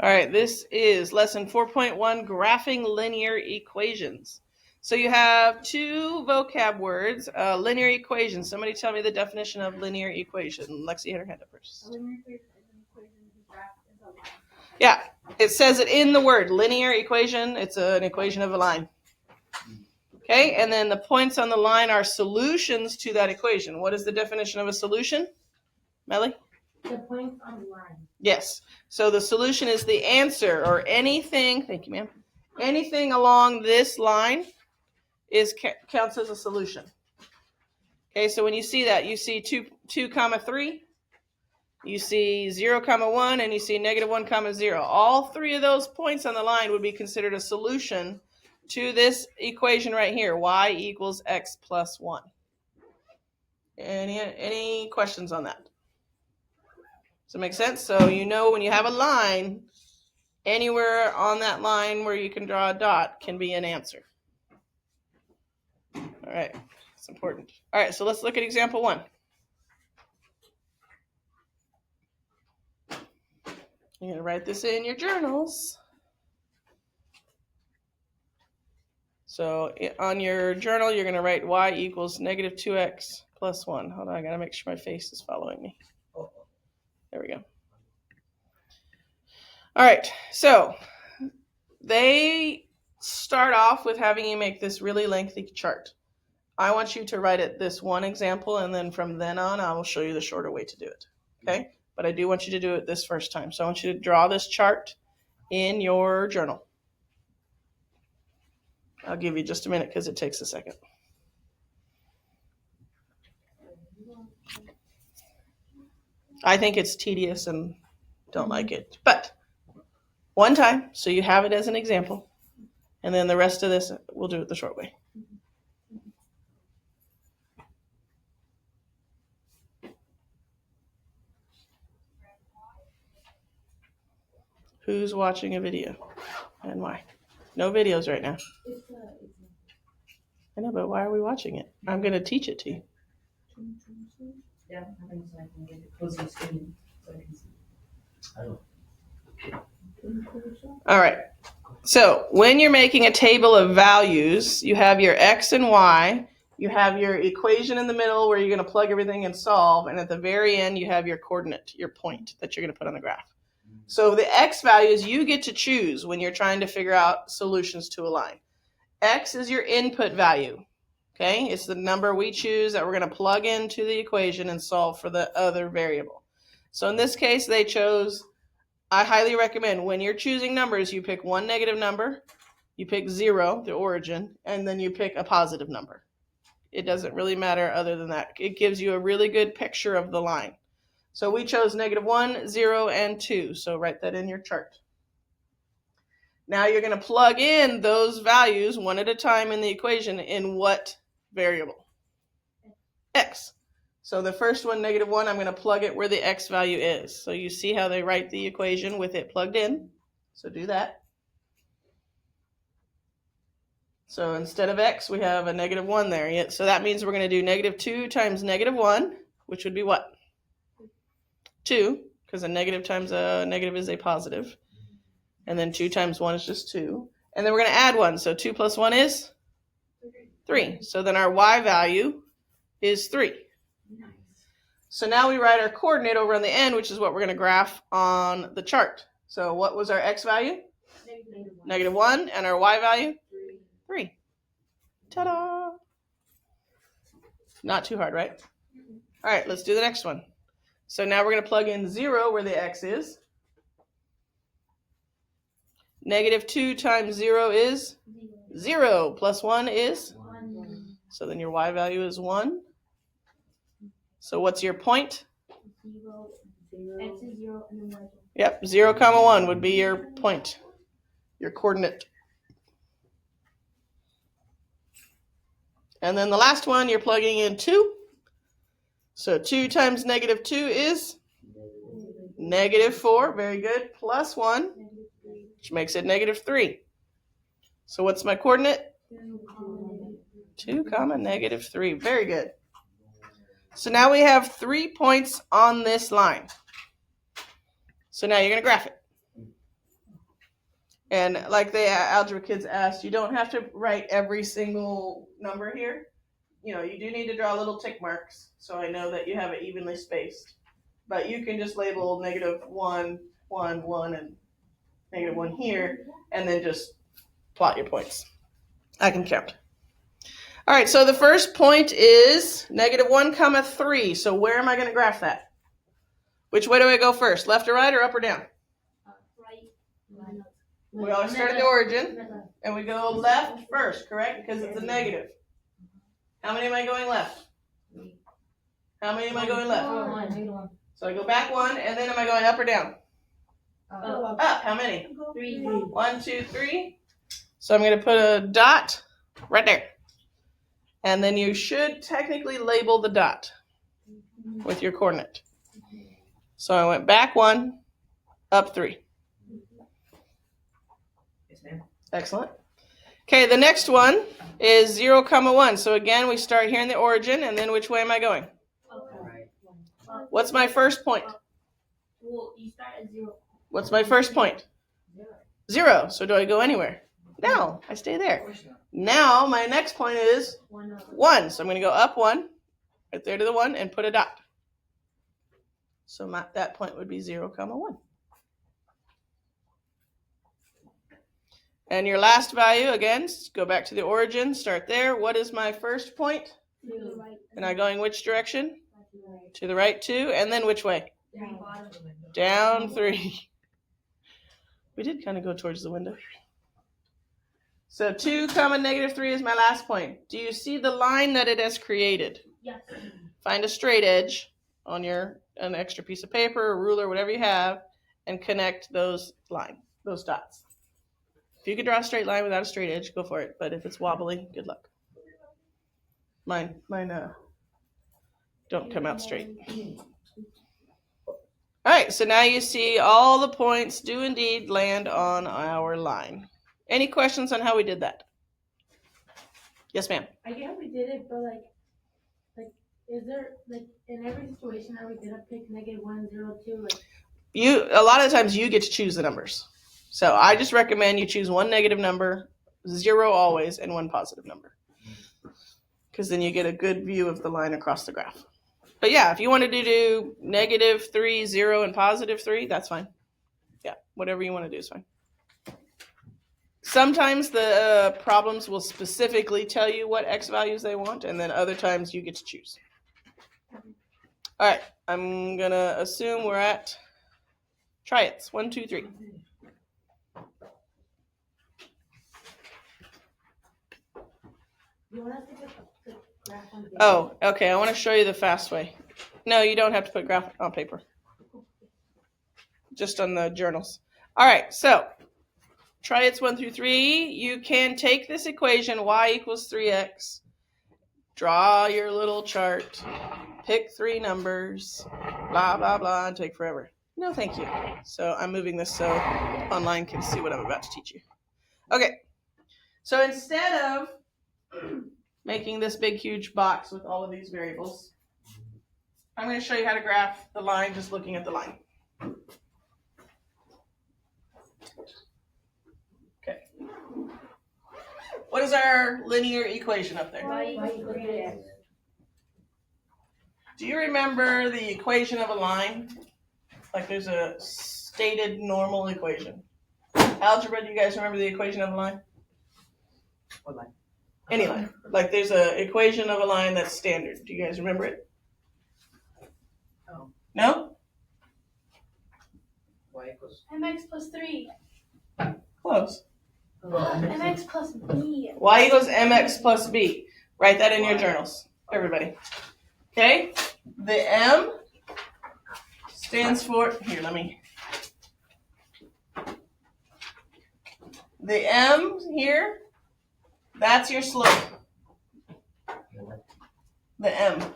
All right, this is lesson 4.1, graphing linear equations. So you have two vocab words, linear equation. Somebody tell me the definition of linear equation. Lexi, had her hand up first. A linear equation is an equation whose graph is a line. Yeah, it says it in the word, linear equation. It's an equation of a line. Okay, and then the points on the line are solutions to that equation. What is the definition of a solution? Melly? The points on the line. Yes. So the solution is the answer or anything, thank you, ma'am, anything along this line counts as a solution. Okay, so when you see that, you see 2, 3, you see 0, 1, and you see -1, 0. All three of those points on the line would be considered a solution to this equation right here, y equals x plus 1. Any questions on that? Does that make sense? So you know when you have a line, anywhere on that line where you can draw a dot can be an answer. All right, it's important. All right, so let's look at example 1. You're going to write this in your journals. So on your journal, you're going to write y equals -2x plus 1. Hold on, I got to make sure my face is following me. There we go. All right, so they start off with having you make this really lengthy chart. I want you to write it this one example, and then from then on, I will show you the shorter way to do it, okay? But I do want you to do it this first time. So I want you to draw this chart in your journal. I'll give you just a minute because it takes a second. I think it's tedious and don't like it, but one time, so you have it as an example, and then the rest of this, we'll do it the short way. Who's watching a video and why? No videos right now. I know, but why are we watching it? I'm going to teach it to you. Yeah, I think so. I can get it closer to the screen so I can see. I don't. All right. So when you're making a table of values, you have your x and y. You have your equation in the middle where you're going to plug everything and solve. And at the very end, you have your coordinate, your point that you're going to put on the graph. So the x values you get to choose when you're trying to figure out solutions to a line. X is your input value. Okay, it's the number we choose that we're going to plug into the equation and solve for the other variable. So in this case, they chose, I highly recommend when you're choosing numbers, you pick one negative number, you pick 0, the origin, and then you pick a positive number. It doesn't really matter other than that. It gives you a really good picture of the line. So we chose -1, 0, and 2. So write that in your chart. Now you're going to plug in those values one at a time in the equation in what variable? X. So the first one, -1, I'm going to plug it where the x value is. So you see how they write the equation with it plugged in. So do that. So instead of x, we have a -1 there. So that means we're going to do -2 times -1, which would be what? 2, because a negative times a negative is a positive. And then 2 times 1 is just 2. And then we're going to add 1. So 2 plus 1 is 3. So then our y value is 3. So now we write our coordinate over on the end, which is what we're going to graph on the chart. So what was our x value? -1. And our y value? 3. Ta-da! Not too hard, right? All right, let's do the next one. So now we're going to plug in 0 where the x is. -2 times 0 is 0 plus 1 is 1. So then your y value is 1. So what's your point? 0. X is 0 and then 1. Yep, 0, 1 would be your point, your coordinate. And then the last one, you're plugging in 2. So 2 times -2 is -4. Very good. Plus 1, which makes it -3. So what's my coordinate? 2, -3. Very good. So now we have 3 points on this line. So now you're going to graph it. And like the algebra kids asked, you don't have to write every single number here. You know, you do need to draw little tick marks so I know that you have it evenly spaced. But you can just label -1, 1, 1, and -1 here, and then just plot your points. I can count. All right, so the first point is -1, 3. So where am I going to graph that? Which way do I go first, left or right or up or down? Right. We always start at the origin, and we go left first, correct? Because it's a negative. How many am I going left? How many am I going left? One. So I go back 1, and then am I going up or down? Up. Up. How many? 3. 1, 2, 3. So I'm going to put a dot right there. And then you should technically label the dot with your coordinate. So I went back 1, up 3. Yes, ma'am. Excellent. Okay, the next one is 0, 1. So again, we start here in the origin, and then which way am I going? Right. What's my first point? Well, you start at 0. What's my first point? 0. So do I go anywhere? No, I stay there. Now my next point is 1. So I'm going to go up 1, right there to the 1, and put a dot. So that point would be 0, 1. And your last value, again, go back to the origin, start there. What is my first point? And I'm going which direction? To the right 2, and then which way? Down 3. We did kind of go towards the window. So 2, -3 is my last point. Do you see the line that it has created? Yes. Find a straight edge on an extra piece of paper, a ruler, whatever you have, and connect those dots. If you could draw a straight line without a straight edge, go for it. But if it's wobbly, good luck. Mine don't come out straight. All right, so now you see all the points do indeed land on our line. Any questions on how we did that? Yes, ma'am. I get how we did it, but like, is there in every situation how we did it, pick -1, 0, 2? A lot of times you get to choose the numbers. So I just recommend you choose one negative number, 0 always, and one positive number. Because then you get a good view of the line across the graph. But yeah, if you wanted to do -3, 0, and +3, that's fine. Yeah, whatever you want to do is fine. Sometimes the problems will specifically tell you what X values they want, and then other times you get to choose. All right, I'm going to assume we're at try-its. 1, 2, 3. You want us to put the graph on paper? Oh, okay, I want to show you the fast way. No, you don't have to put graph on paper. Just on the journals. All right, so try-its 1 through 3. You can take this equation, y = 3x, draw your little chart, pick 3 numbers, blah, blah, blah, and take forever. No, thank you. So I'm moving this so online can see what I'm about to teach you. Okay, so instead of making this big, huge box with all of these variables, I'm going to show you how to graph the line just looking at the line. Okay. What is our linear equation up there? Y = 3x. Do you remember the equation of a line? Like there's a stated normal equation. Algebra, do you guys remember the equation of a line? What line? Any line. Like there's an equation of a line that's standard. Do you guys remember it? Oh. No? Y = mx + 3. Close. mx + b. Y = mx plus b. Write that in your journals, everybody. Okay? The m stands for, the m here, that's your slope. The m.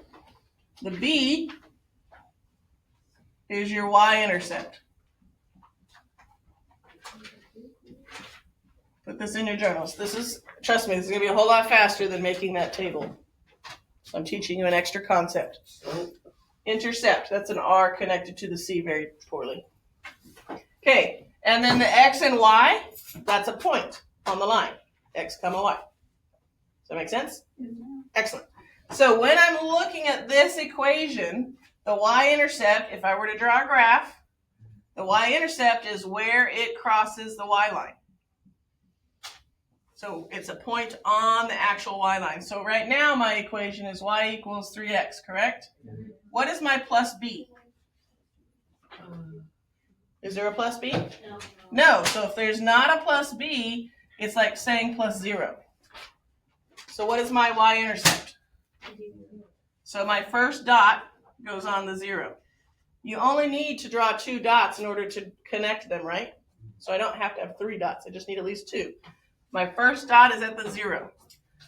The b is your y-intercept. Put this in your journals. Trust me, this is going to be a whole lot faster than making that table. So I'm teaching you an extra concept. Intercept, that's an R connected to the C very poorly. Okay, and then the X and Y, That's a point on the line, x comma y. Does that make sense? Excellent. So when I'm looking at this equation, the y-intercept, if I were to draw a graph, the y-intercept is where it crosses the y-line. So it's a point on the actual y-line. So right now my equation is y equals 3x, correct? What is my plus b? Is there a plus b? No. So if there's not a plus b, it's like saying plus 0. So what is my y-intercept? So my first dot goes on the 0. You only need to draw 2 dots in order to connect them, right? So I don't have to have 3 dots. I just need at least 2. My first dot is at the 0.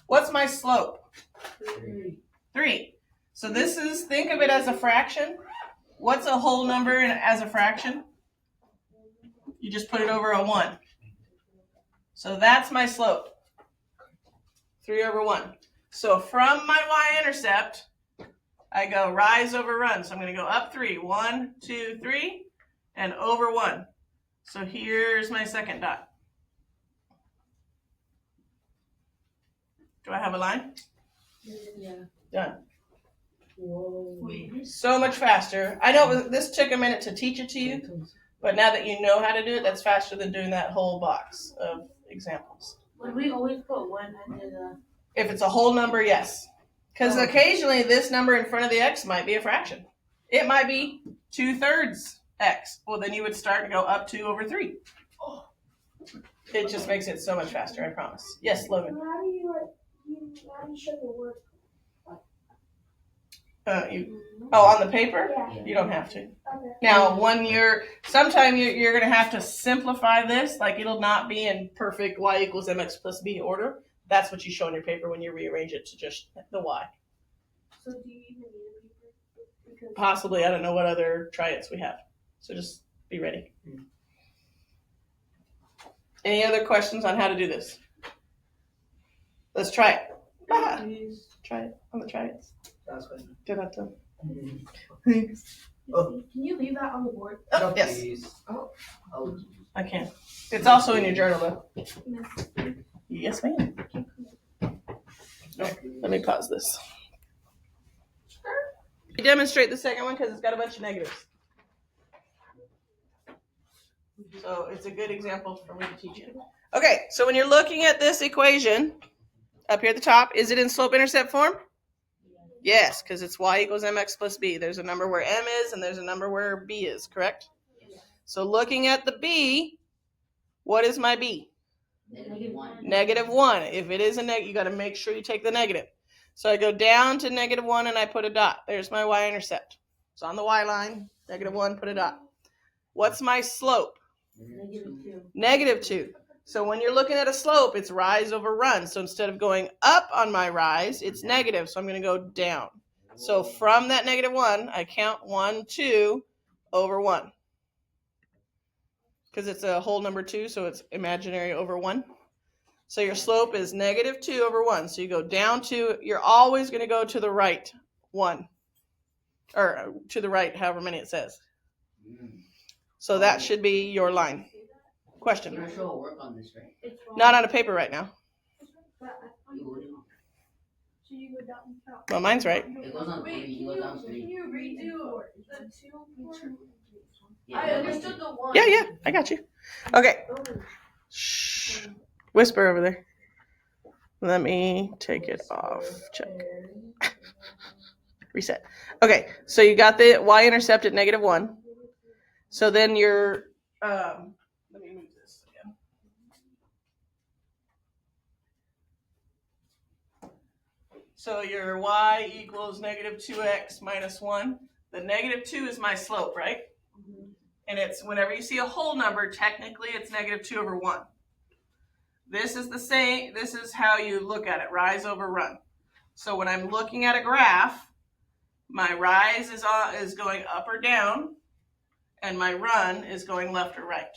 What's my slope? 3. So this is, think of it as a fraction. What's a whole number as a fraction? You just put it over a 1. So that's my slope. 3 over 1. So from my y-intercept, I go rise over run. So I'm going to go up 3. 1, 2, 3, and over 1. So here's my second dot. Do I have a line? Yeah. Done. Whoa. So much faster. I know this took a minute to teach it to you, but now that you know how to do it, that's faster than doing that whole box of examples. Would we always put 1 under the? If it's a whole number, yes. Because occasionally this number in front of the x might be a fraction. It might be 2/3 x. Well, then you would start to go up 2 over 3. It just makes it so much faster, I promise. Yes, Logan. How do you show the work? On the paper? Yeah. You don't have to. Okay. Now, sometime you're going to have to simplify this. Like, it'll not be in perfect y equals mx plus b order. That's what you show on your paper when you rearrange it to just the y. So do you even need a paper? Because Possibly, I don't know what other try-its we have. So just be ready. Any other questions on how to do this? Let's try it. Ah, try it on the try-its. Da-da-da. Thanks. Can you leave that on the board? Oh, yes, Oh. I can. It's also in your journal, though. Yes, ma'am. Let me pause this. Demonstrate the second one because it's got a bunch of negatives. So it's a good example for me to teach you. Okay, so when you're looking at this equation up here at the top, is it in slope-intercept form? Yes, because it's y equals mx plus b. There's a number where m is and there's a number where b is, correct? So looking at the b, what is my b? -1. If it is a negative, you got to make sure you take the negative. So I go down to -1 and I put a dot. There's my y-intercept. It's on the y line, -1, put a dot. What's my slope? -2. So when you're looking at a slope, it's rise over run. So instead of going up on my rise, it's negative. So I'm going to go down. So from that -1, I count 1, 2 over 1. Because it's a whole number 2, so it's imaginary over 1. So your slope is -2 over 1. So you go down 2. You're always going to go to the right 1. Or to the right, however many it says. So that should be your line. Question. You're gonna show work on this, right? it's wrong. Not on a paper right now. But I You would. So you go down and count. Well, mine's right. It goes on 3. It goes down 3. you redo the 2? Yeah, I it goes on understood 3. the 1. Yeah, I got you. Okay. Shh. Whisper over there. Let me take it off. Check. Reset. Okay, so you got the y-intercept at -1. So then your, let me move this again. So your y equals -2x minus 1. The -2 is my slope, right? And it's whenever you see a whole number, technically it's -2 over 1. This is the same, this is how you look at it, rise over run. So when I'm looking at a graph, my rise is going up or down, and my run is going left or right.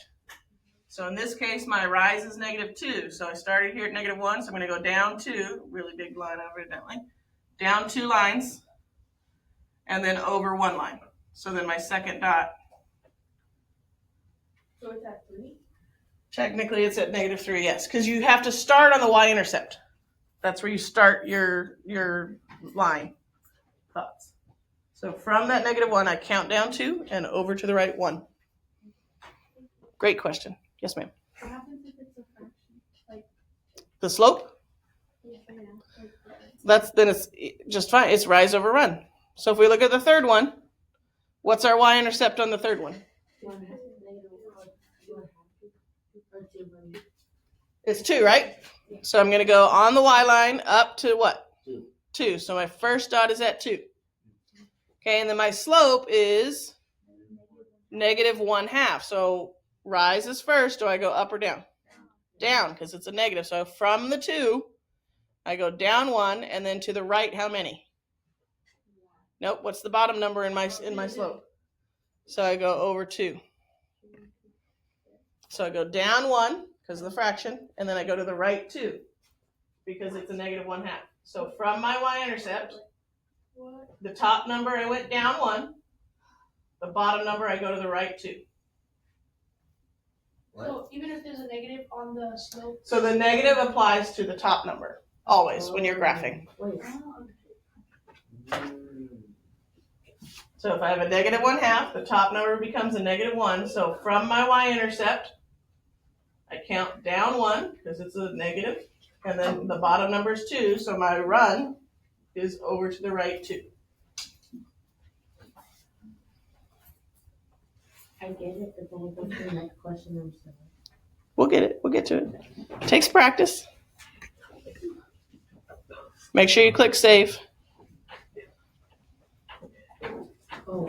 So in this case, my rise is -2. So I started here at -1, so I'm going to go down 2, really big line evidently, down 2 lines, and then over 1 line. So then my second dot. So it's at 3? Technically, it's at -3, yes, because you have to start on the y-intercept. That's where you start your line thoughts. So from that -1, I count down 2 and over to the right 1. Great question. Yes, ma'am. What happens if it's a fraction? Like, The slope? yeah, Then it's just fine. It's rise over run. So if we look at the third one, what's our y-intercept on the third one? It's 2, right? So I'm going to go on the y line up to what? 2. 2. So my first dot is at 2. Okay, and then my slope is -1/2. So rise is first. Do I go up or down? Down, because it's a negative. So from the 2, I go down 1, and then to the right, how many? Nope. What's the bottom number in my slope? So I go over 2. So I go down 1 because of the fraction, and then I go to the right 2 because it's a -1/2. So from my y-intercept, the top number I went down 1, the bottom number I go to the right 2. What? so even if there's a negative on the slope. So the negative applies to the top number always when you're graphing. So if I have a -1/2, the top number becomes a -1. So from my y-intercept, I count down 1 because it's a negative, and then the bottom number is 2. So my run is over to the right 2. I get it, but then it goes to the next question number 7. We'll get it. We'll get to it. Takes practice. Make sure you click save. Oh,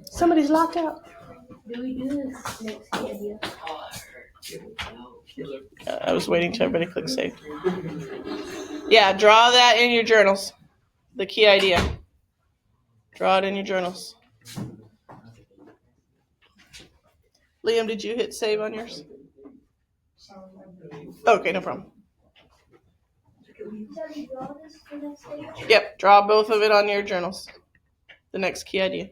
Somebody's locked out. Do we do this next idea? I was waiting till everybody click save. Yeah, draw that in your journals. The key idea. Draw it in your journals. Liam, did you hit save on yours? Okay, no problem. Shall we draw this the next day? Yep, draw both of it on your journals. The next key idea.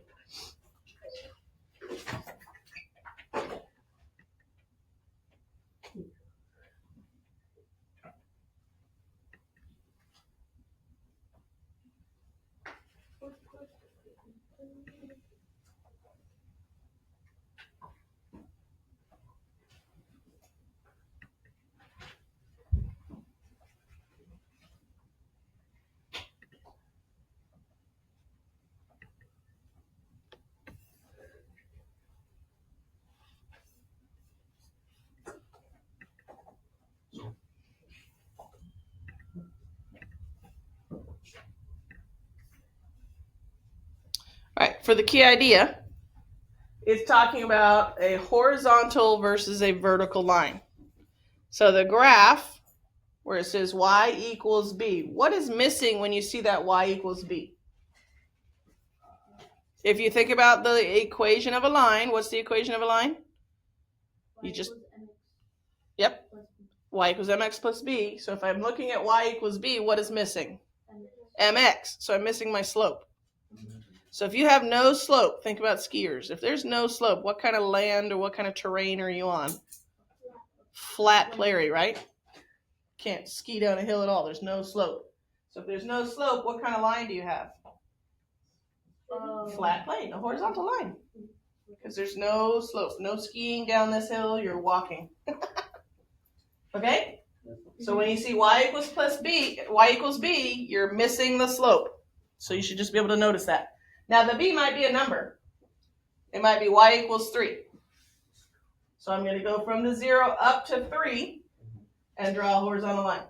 All right, for the key idea, it's talking about a horizontal versus a vertical line. So the graph, where it says y equals b, what is missing when you see that y equals b? If you think about the equation of a line, what's the equation of a line? You just, yep, y equals mx plus b. So if I'm looking at y equals b, what is missing? Mx. So I'm missing my slope. So if you have no slope, think about skiers. If there's no slope, what kind of land or what kind of terrain are you on? Flat prairie, right? Can't ski down a hill at all. There's no slope. So if there's no slope, what kind of line do you have? Flat plane, a horizontal line. Because there's no slope. No skiing down this hill, you're walking. Okay? So when you see y equals b, you're missing the slope. So you should just be able to notice that. Now the b might be a number. It might be y equals 3. So I'm going to go from the 0 up to 3 and draw a horizontal line.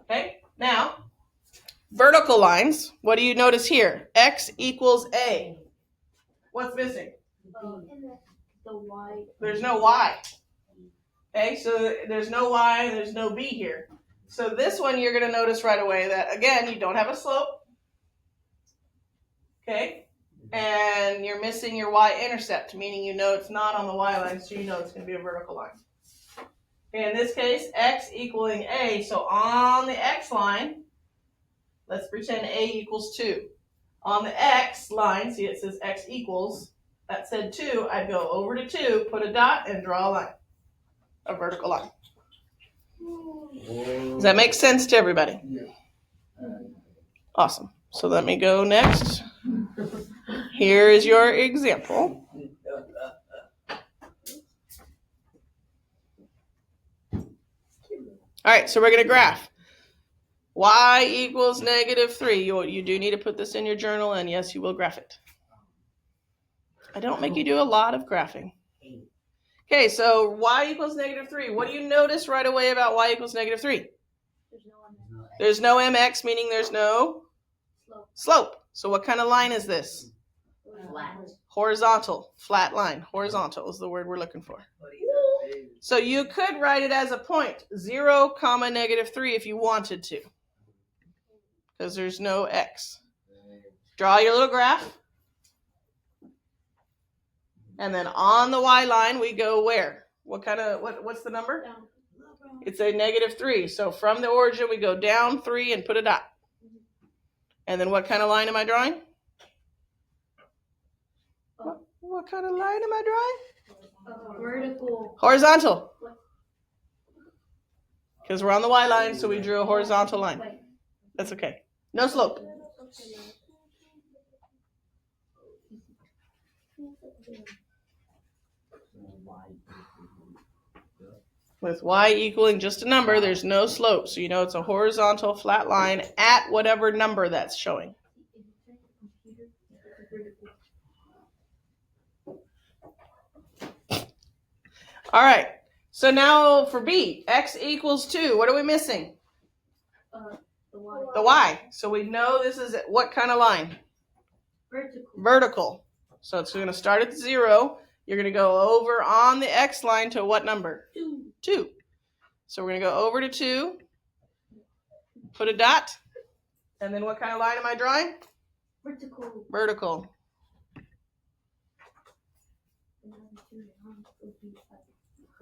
Okay? Now, vertical lines, what do you notice here? X equals a. What's missing? The y. There's no y. Okay, so there's no y, there's no b here. So this one you're going to notice right away that, again, you don't have a slope. Okay? And you're missing your y-intercept, meaning you know it's not on the y line, so you know it's going to be a vertical line. Okay, in this case, x equaling a. So on the x line, let's pretend a equals 2. On the x line, see it says x equals, that said 2, I'd go over to 2, put a dot, and draw a line, a vertical line. Does that make sense to everybody? Awesome. So let me go next. Here is your example. All right, so we're going to graph. Y equals -3. You do need to put this in your journal, and yes, you will graph it. I don't make you do a lot of graphing. Okay, so y equals -3. What do you notice right away about y equals -3? There's no mx, meaning there's no slope. So what kind of line is this? Flat. Horizontal, flat line. Horizontal is the word we're looking for. So you could write it as a point, 0, -3 if you wanted to, because there's no x. Draw your little graph. And then on the y line, we go where? What's the number? Down. It's a -3. So from the origin, we go down 3 and put a dot. And then what kind of line am I drawing? What kind of line am I drawing? Vertical. Horizontal. Because we're on the y line, so we drew a horizontal line. That's okay. No slope. With y equaling just a number, there's no slope. So you know it's a horizontal flat line at whatever number that's showing. All right. So now for B, x equals 2. What are we missing? The y. So we know this is what kind of line? Vertical. Vertical. So it's going to start at 0. You're going to go over on the x line to what number? 2. So we're going to go over to 2, put a dot, and then what kind of line am I drawing? Vertical. Vertical.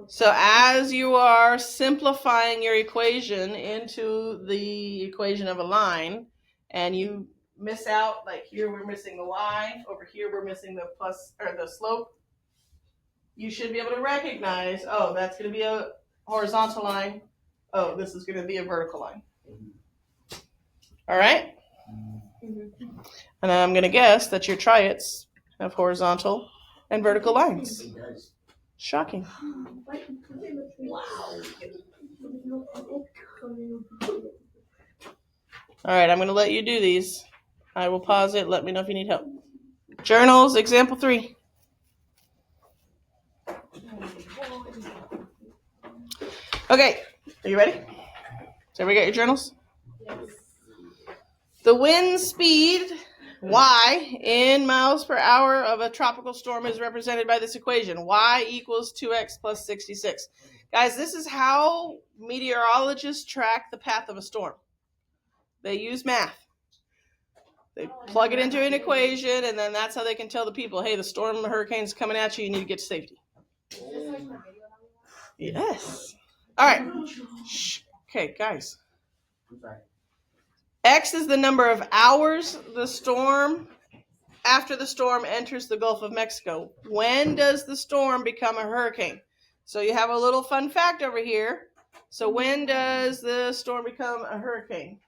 So as you are simplifying your equation into the equation of a line, and you miss out, like here we're missing the y, over here we're missing the plus or the slope, you should be able to recognize, oh, that's going to be a horizontal line. Oh, this is going to be a vertical line. All right? And I'm going to guess that your triads have horizontal and vertical lines. It does. Shocking. All right, I'm going to let you do these. I will pause it. Let me know if you need help. Journals, example 3. Okay, are you ready? So we got your journals? Yes. The wind speed, y, in miles per hour of a tropical storm is represented by this equation. Y equals 2x plus 66. Guys, this is how meteorologists track the path of a storm. They use math. They plug it into an equation, and then that's how they can tell the people, hey, the storm, the hurricane's coming at you, you need to get to safety. Yes. All right. Shh. Okay, guys. I'm sorry. X is the number of hours after the storm enters the Gulf of Mexico. When does the storm become a hurricane? So you have a little fun fact over here. So when does the storm become a hurricane?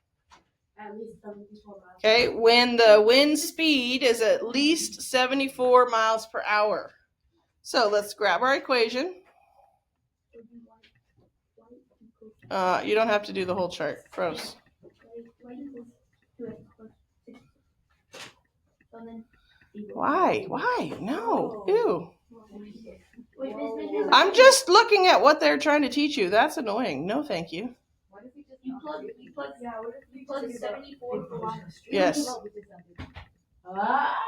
At least 74 miles. Okay, when the wind speed is at least 74 miles per hour. So let's grab our equation. You don't have to do the whole chart. Gross. Why? Why? No. Ew. I'm just looking at what they're trying to teach you. That's annoying. No, thank you. You plug 74 for one. Yes.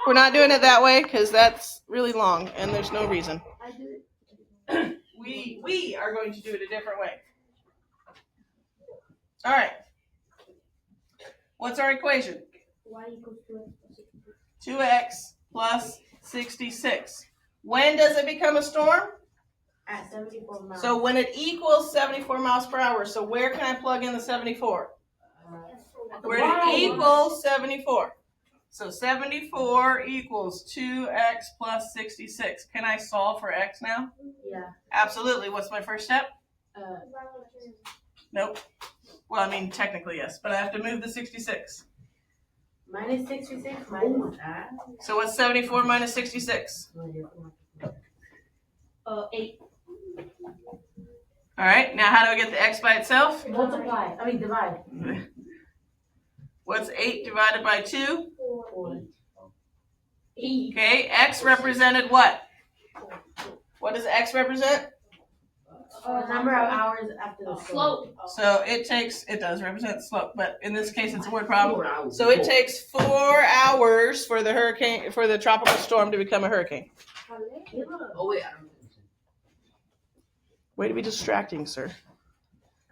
We're not doing it that way because that's really long and there's no reason. I do it. We are going to do it a different way. All right. What's our equation? Y equals 2x plus 66. 2x plus 66. When does it become a storm? At 74 miles. So when it equals 74 miles per hour. So where can I plug in the 74? Where it equals 74. So 74 equals 2x plus 66. Can I solve for x now? Yeah. Absolutely. What's my first step? Nope. Well, I mean, technically, yes, but I have to move the 66. Minus 66 minus that. So what's 74 minus 66? 8. All right, now how do I get the x by itself? Multiply. I mean divide. What's 8 divided by 2? 4. Okay, x represented what? What does x represent? Number of hours after the slope. So it does represent slope, but in this case it's a word problem. 4 hours. So it takes 4 hours for the tropical storm to become a hurricane. Oh, wait, I don't think so. Way to be distracting, sir.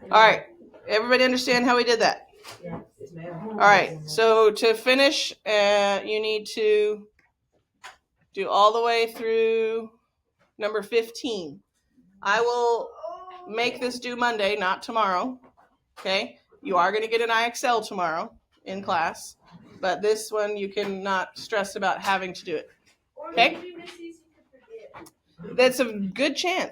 All right, everybody understand how we did that? Yes, ma'am. All right, so to finish, you need to do all the way through number 15. I will make this due Monday, not tomorrow. Okay, you are going to get an IXL tomorrow in class, but this one you cannot stress about having to do it. Okay, that's a good chance.